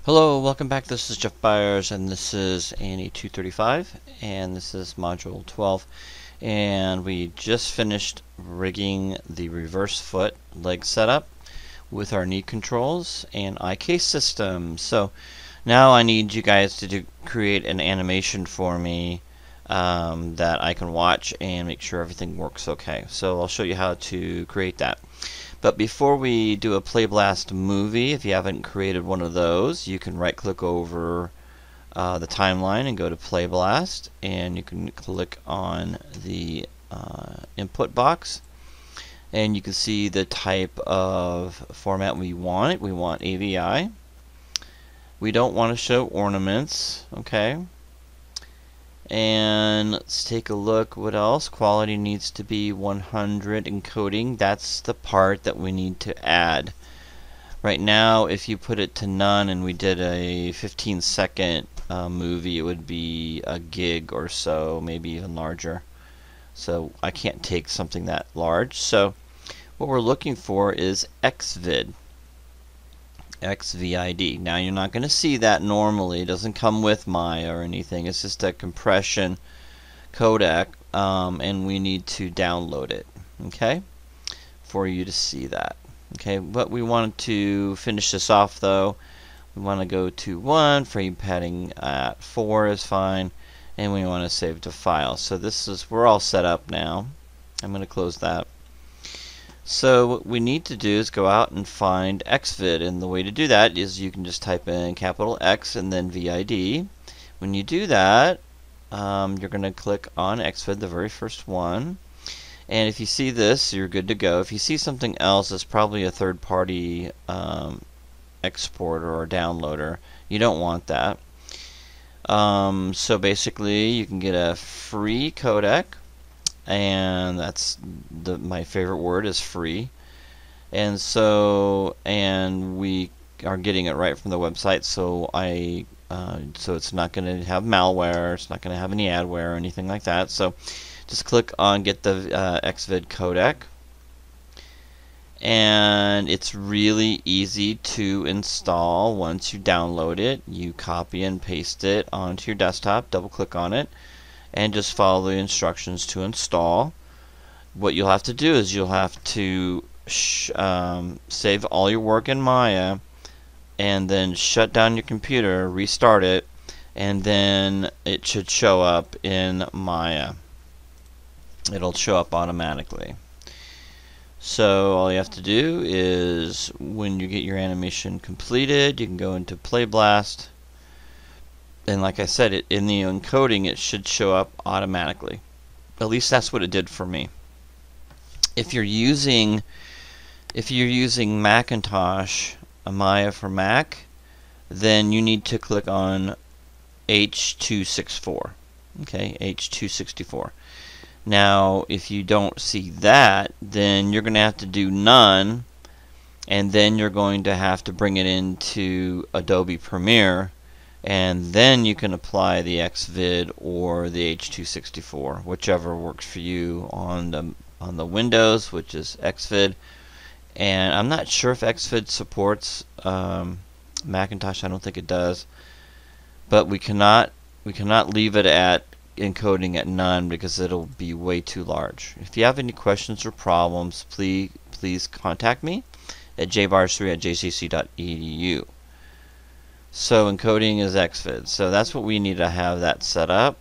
Hello, welcome back. This is Jeff Byers, and this is Annie 235, and this is Module 12. And we just finished rigging the reverse foot leg setup with our knee controls and IK system. So now I need you guys to create an animation for me that I can watch and make sure everything works okay. So I'll show you how to create that. But before we do a Playblast movie, if you haven't created one of those, you can right click over the timeline and go to Playblast, and you can click on the input box, and you can see the type of format we want. We want AVI. We don't want to show ornaments, okay? And let's take a look. What else? Quality needs to be 100. Encoding, that's the part that we need to add. Right now, if you put it to none and we did a 15-second movie, it would be a gig or so, maybe even larger. So I can't take something that large. So what we're looking for is XVID. XVID. Now you're not going to see that normally. It doesn't come with Maya or anything. It's just a compression codec, and we need to download it, okay, for you to see that. Okay, but we want to finish this off though. We want to go to 1, frame padding at 4 is fine, and we want to save to file. So we're all set up now. I'm going to close that. So what we need to do is go out and find XVID, and the way to do that is you can just type in capital X and then VID. When you do that, you're going to click on XVID, the very first one, and if you see this, you're good to go. If you see something else, it's probably a third-party exporter or downloader. You don't want that. So basically, you can get a free codec, and that's my favorite word is free, and we are getting it right from the website, so so it's not going to have malware, it's not going to have any adware or anything like that. So just click on get the XVID codec, and it's really easy to install. Once you download it, you copy and paste it onto your desktop, double click on it, and just follow the instructions to install. What you'll have to do is you'll have to save all your work in Maya, and then shut down your computer, restart it, and then it should show up in Maya. It'll show up automatically. So all you have to do is, when you get your animation completed, you can go into Playblast, and like I said, in the encoding it should show up automatically. At least that's what it did for me. If you're using Macintosh, Maya for Mac, then you need to click on H264. Okay, H264. Now, if you don't see that, then you're going to have to do none, and then you're going to have to bring it into Adobe Premiere, and then you can apply the XVID or the H264, whichever works for you on the Windows, which is XVID. And I'm not sure if XVID supports Macintosh. I don't think it does. But we cannot leave it at encoding at none, because it'll be way too large. If you have any questions or problems, please contact me at jbars3@jcc.edu. So encoding is XVID. So that's what we need to have that set up.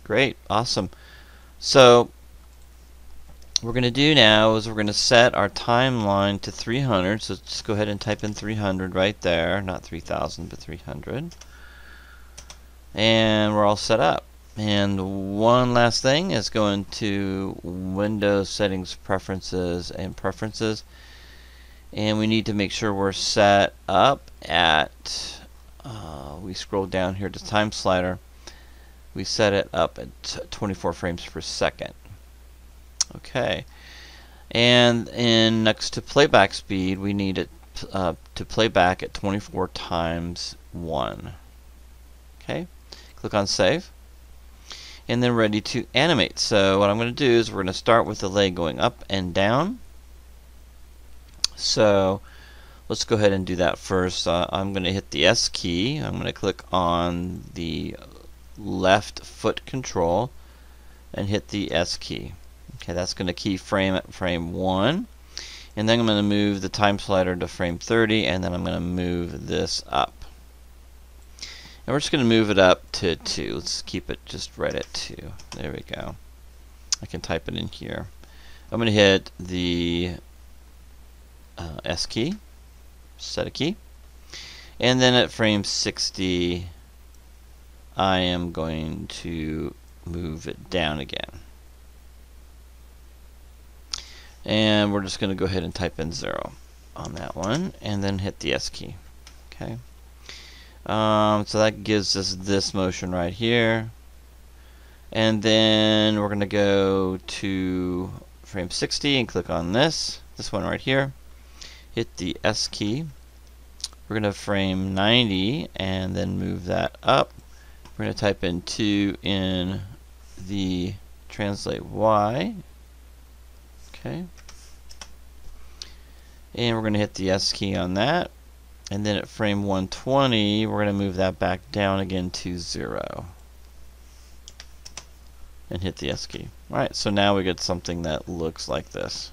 Great, awesome. So what we're going to do now is we're going to set our timeline to 300. So just go ahead and type in 300 right there, not 3000 but 300. And we're all set up. And one last thing is go into Windows Settings, Preferences, and Preferences. And we need to make sure we're set up at, we scroll down here to time slider, we set it up at 24 frames per second. Okay. And next to playback speed, we need it to play back at 24 times 1. Okay. Click on Save. And then ready to animate. So what I'm going to do is we're going to start with the leg going up and down. So let's go ahead and do that first. I'm going to hit the S key. I'm going to click on the left foot control and hit the S key. Okay, that's going to keyframe at frame 1. And then I'm going to move the time slider to frame 30, and then I'm going to move this up. And we're just going to move it up to 2. Let's keep it just right at 2. There we go. I can type it in here. I'm going to hit the S key, set a key, and then at frame 60 I am going to move it down again. And we're just going to go ahead and type in 0 on that one, and then hit the S key. Okay. So that gives us this motion right here. And then we're going to go to frame 60 and click on this one right here. Hit the S key. We're going to frame 90 and then move that up. We're going to type in 2 in the translate Y. Okay. And we're going to hit the S key on that. And then at frame 120, we're going to move that back down again to 0. And hit the S key. Alright, so now we get something that looks like this.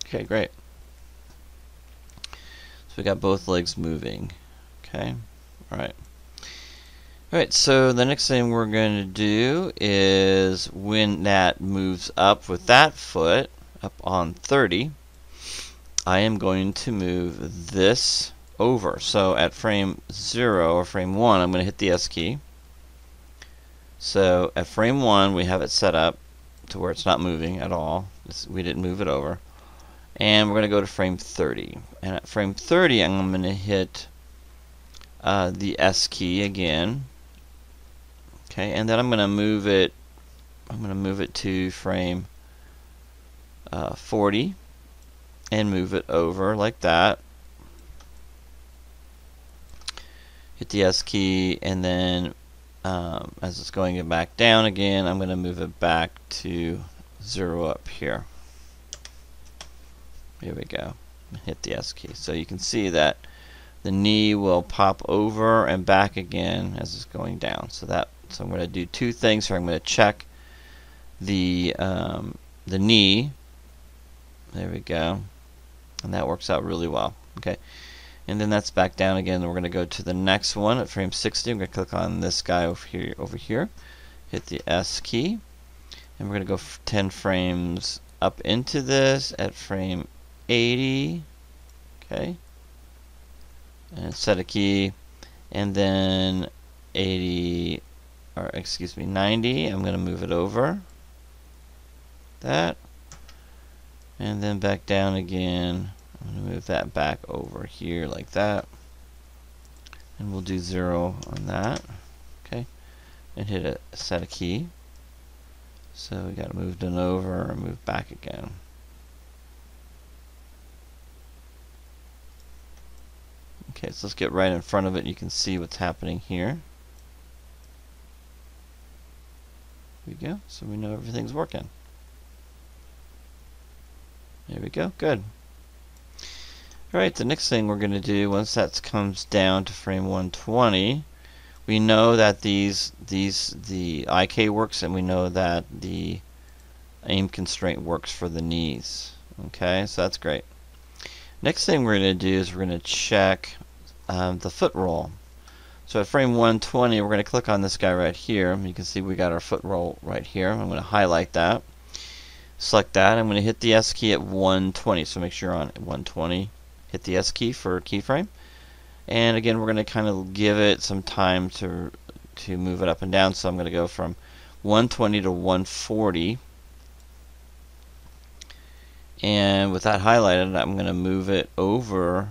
Okay, great. So we got both legs moving. Okay, alright. Alright, so the next thing we're going to do is when that moves up with that foot, up on 30, I am going to move this over. So at frame 0 or frame 1, I'm going to hit the S key. So at frame 1, we have it set up to where it's not moving at all. We didn't move it over. And we're going to go to frame 30. And at frame 30, I'm going to hit the S key again. Okay, and then I'm going to move it. I'm going to move it to frame 40 and move it over like that. Hit the S key, and then as it's going back down again, I'm going to move it back to 0 up here. Here we go. Hit the S key. So you can see that the knee will pop over and back again as it's going down. So I'm going to do two things here. I'm going to check the knee. There we go. And that works out really well. Okay. And then that's back down again. We're going to go to the next one at frame 60. I'm going to click on this guy over here. Hit the S key. And we're going to go 10 frames up into this at frame 80. Okay. And set a key. And then 80, or excuse me, 90. I'm going to move it over. That. And then back down again. I'm going to move that back over here like that. And we'll do 0 on that. Okay. And hit a set a key. So we got to move it over and move back again. Okay, so let's get right in front of it. You can see what's happening here. There we go. So we know everything's working. There we go. Good. Alright, the next thing we're going to do, once that comes down to frame 120, we know that the IK works, and we know that the aim constraint works for the knees. Okay, so that's great. Next thing we're going to do is we're going to check the foot roll. So at frame 120, we're going to click on this guy right here. You can see we got our foot roll right here. I'm going to highlight that. Select that. I'm going to hit the S key at 120. So make sure you're on 120. Hit the S key for keyframe. And again, we're going to kind of give it some time to move it up and down. So I'm going to go from 120 to 140. And with that highlighted, I'm going to move it over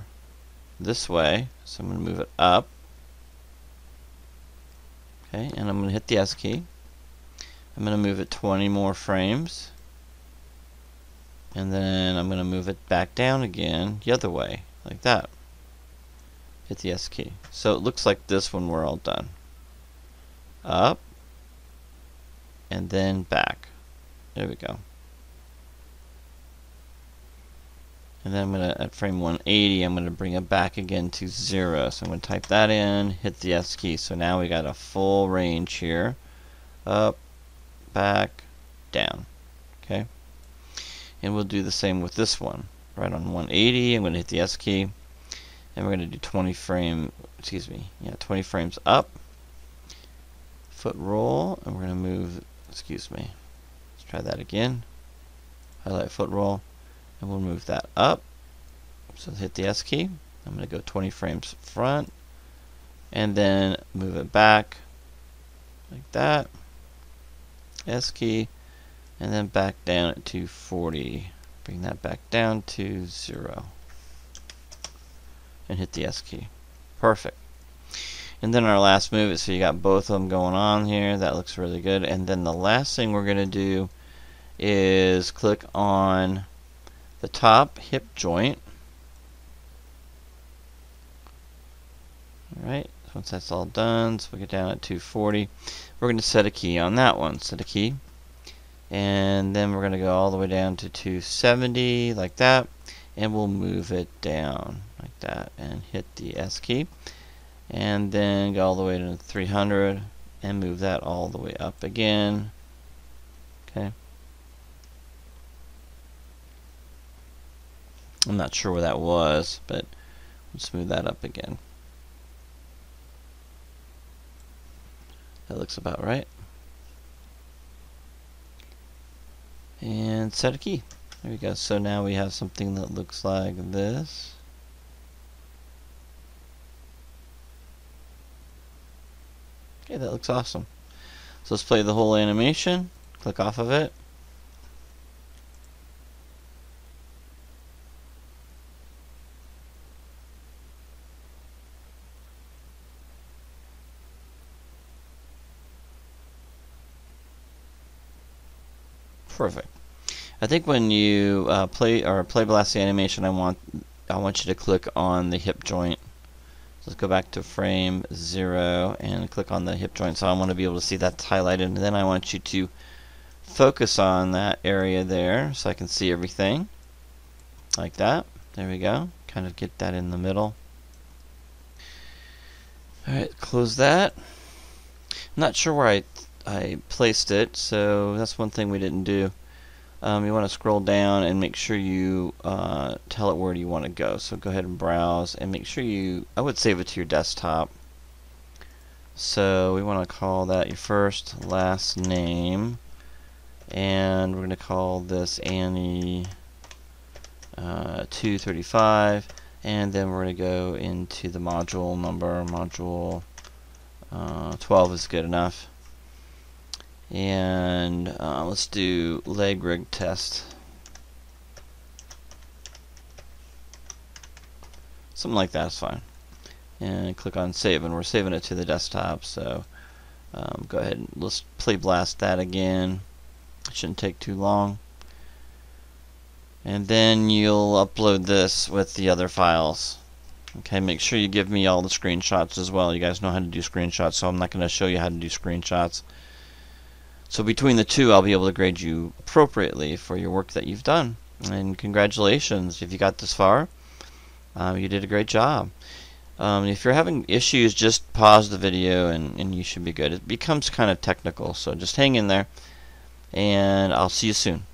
this way. So I'm going to move it up. Okay, and I'm going to hit the S key. I'm going to move it 20 more frames. And then I'm going to move it back down again the other way, like that. Hit the S key. So it looks like this when we're all done. Up. And then back. There we go. And then I'm going to, at frame 180, I'm going to bring it back again to 0. So I'm going to type that in, hit the S key. So now we got a full range here. Up, back, down. Okay. And we'll do the same with this one. Right on 180, I'm going to hit the S key. And we're going to do 20 frames up. Foot roll, and we're going to move, let's try that again. Highlight foot roll. And we'll move that up. So hit the S key. I'm going to go 20 frames front. And then move it back. Like that. S key. And then back down at 240. Bring that back down to 0. And hit the S key. Perfect. And then our last move is, so you got both of them going on here. That looks really good. And then the last thing we're going to do is click on the top hip joint. Alright, once that's all done, so we get down at 240, we're going to set a key on that one. Set a key. And then we're going to go all the way down to 270, like that. And we'll move it down, like that. And hit the S key. And then go all the way to 300, and move that all the way up again. Okay. I'm not sure where that was, but let's move that up again. That looks about right. And set a key. There we go. So now we have something that looks like this. Okay, that looks awesome. So let's play the whole animation. Click off of it. Perfect. I think when you Playblast the animation, I want you to click on the hip joint. So let's go back to frame 0 and click on the hip joint. So I want to be able to see that's highlighted, and then I want you to focus on that area there so I can see everything. Like that. There we go. Kind of get that in the middle. Alright, close that. I'm not sure where I placed it, so that's one thing we didn't do. You want to scroll down and make sure you tell it where you want to go. So go ahead and browse and make sure I would save it to your desktop. So we want to call that your first, last name, and we're going to call this Annie 235, and then we're going to go into the module number. Module 12 is good enough. And let's do leg rig test. Something like that's fine. And click on save, and we're saving it to the desktop. So go ahead and let's Playblast that again. It shouldn't take too long. And then you'll upload this with the other files. Okay, make sure you give me all the screenshots as well. You guys know how to do screenshots, so I'm not going to show you how to do screenshots. So between the two, I'll be able to grade you appropriately for your work that you've done. And congratulations, if you got this far, you did a great job. If you're having issues, just pause the video and you should be good. It becomes kind of technical, so just hang in there, and I'll see you soon.